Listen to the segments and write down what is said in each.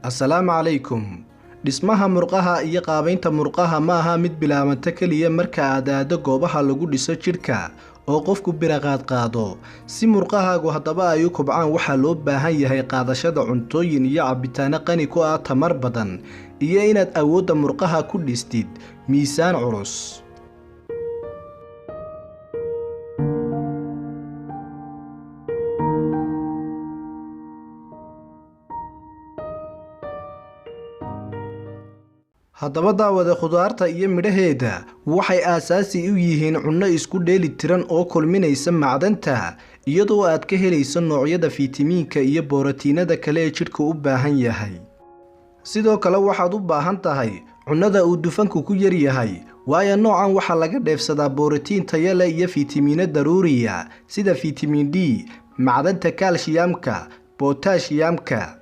Assalaamu calaykum. Dhismaha murqaha iyo qaabaynta murqaha ma aha mid bilaabanta kaliya marka aad aado goobaha lagu dhiso jidhka oo qofku bira qaado. Si murqahaagu haddaba ay u kobcaan waxaa loo baahan yahay qaadashada cuntooyin iyo cabitaano qani ku ah tamar badan iyo inaad awoodda murqaha ku dhistid miisaan culus. haddaba daawada khudaarta iyo midhaheeda waxay aasaasi u yihiin cunno isku dheeli tiran oo kulminaysa macdanta iyadoo aad ka helayso noocyada fiitamiinka iyo borotiinada kale ee jidhku u baahan yahay. sidoo kale waxaad u baahan tahay cunnada uu dufanku ku yar yahay waayo noocan waxaa laga dheefsadaa borotiin tayo leh iyo fiitamiino daruuriya sida fiitamiin D, macdanta kaalshiyamka, bootaashiyamka.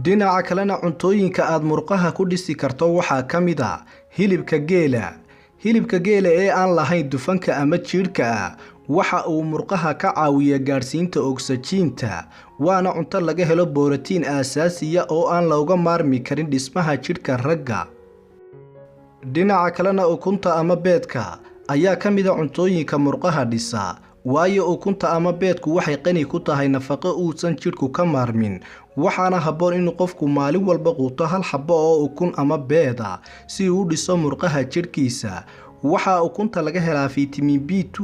dhinaca kalena cuntooyinka aad murqaha ku dhisi karto waxaa ka mid ah hilibka geela ee aan lahayn dufanka ama jiidhka ah waxa uu murqaha ka caawiya gaadhsiinta ogsajiinta waana cunto laga helo borotiin aasaasiya oo aan looga maarmi karin dhismaha jidhka ragga. dhinaca kalena ukunta ama beedka ayaa ka mid a cuntooyinka murqaha dhisa waayo ukunta ama beedku waxay qani ku tahay nafaqo uusan jidhku ka maarmin waxaana habboon in qofku maalin walba quuto hal xabbo oo ukun ama beed ah si uu u dhiso murqaha jidhkiisa. waxaa ukunta laga helaa fiitamiin B2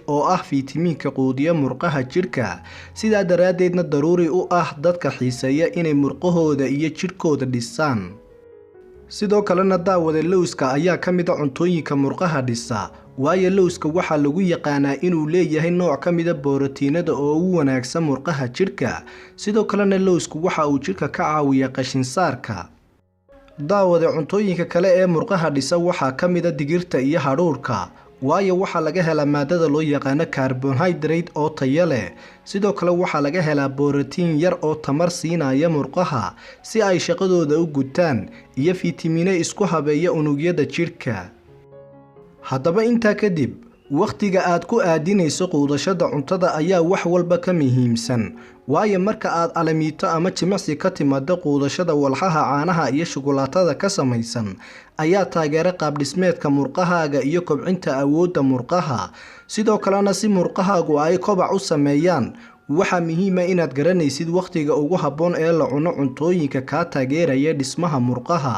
oo ah fiitamiinka quudiya murqaha jidhka sidaa daraaddeedna daruuri u ah dadka xiiseeya inay murqahooda iyo jidhkooda dhisaan. sidoo kalena daawada lowska ayaa ka mid a cuntooyinka murqaha dhisa waayo lowska waxaa lagu yaqaanaa inuu leeyahay nooc ka mida borotiinada oo u wanaagsan murqaha jidhka. sidoo kalena lowsku waxa uu jidhka ka caawiya qashinsaarka. daawada cuntooyinka kale ee murqaha dhisa waxaa ka mid a digirta iyo hadhuudhka waayo waxaa laga helaa maadada loo yaqaano carbohydrate oo tayo leh. sidoo kale waxaa laga helaa borotiin yar oo tamar siinaya murqaha si ay shaqadooda u gutaan iyo fiitamiino isku habeeya unugyada jidhka. haddaba intaa kadib wakhtiga aad ku aadinayso quudashada cuntada ayaa wax walba ka muhiimsan waayo marka aad alamiito ama jimicsi ka timaado quudashada walxaha caanaha iyo shukulaatada ka samaysan ayaa taageera qaabdhismeedka murqahaaga iyo kobcinta awoodda murqaha. sidoo kalena si murqahaagu ay kobac u sameeyaan waxaa muhiima inaad garanaysid wakhtiga ugu habboon ee la cuno cuntooyinka kaa taageeraya dhismaha murqaha.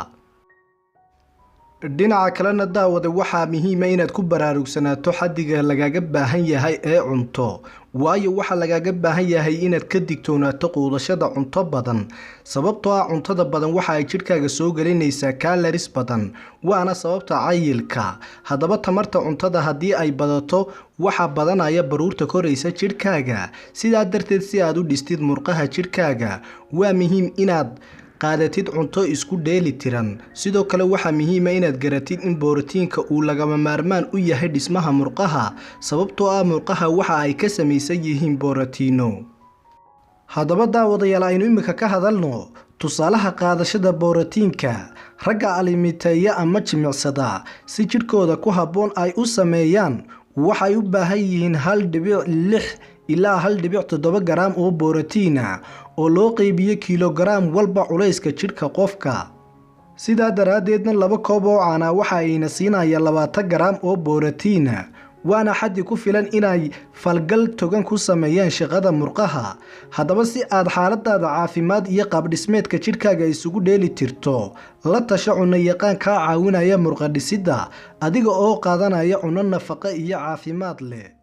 dhinaca kalena daawada waxaa muhiima inaad ku baraarugsanaato xaddiga lagaga baahan yahay ee cunto waayo waxaa lagaga baahan yahay inaad ka digtoonaato quudashada cunto badan sababtoo ah cuntada badan waxa ay jidhkaaga soo gelinaysaa kaloris badan waana sababta cayilka. haddaba tamarta cuntada haddii ay badato waxaa badanaya baruurta koraysa jidhkaaga sidaa darteed si aad u dhistid murqaha jidhkaaga waa muhiim inaad qaadatid cunto isku dheeli tiran. sidoo kale waxaa muhiima inaad garatid in borotiinka uu lagama maarmaan u yahay dhismaha murqaha sababtoo ah murqaha waxa ay ka samaysan yihiin borotiino. haddaba daawadayaal aynu imika ka hadalno tusaalaha qaadashada borotiinka. ragga alimiteeya ama jimicsada si jidhkooda ku habboon ay u sameeyaan waxay u baahan yihiin 1.6 ilaa 1.7 garaam oo borotiina oo loo qaybiyo kiilogaraam walba culayska jidhka qofka. sidaa daraaddeedna 2 koob oo caana waxa ayna siinaya 20 garaam oo borotiina waana xaddi ku filan inay falgal togan ku sameeyaan shaqada murqaha. haddaba si aad xaaladaada caafimaad iyo qaabdhismeedka jidhkaaga isugu dheeli tirto la tasho cunno yaqaan kaa caawinaya murqa dhisidda adiga oo qaadanaya cunno nafaqo iyo caafimaad leh.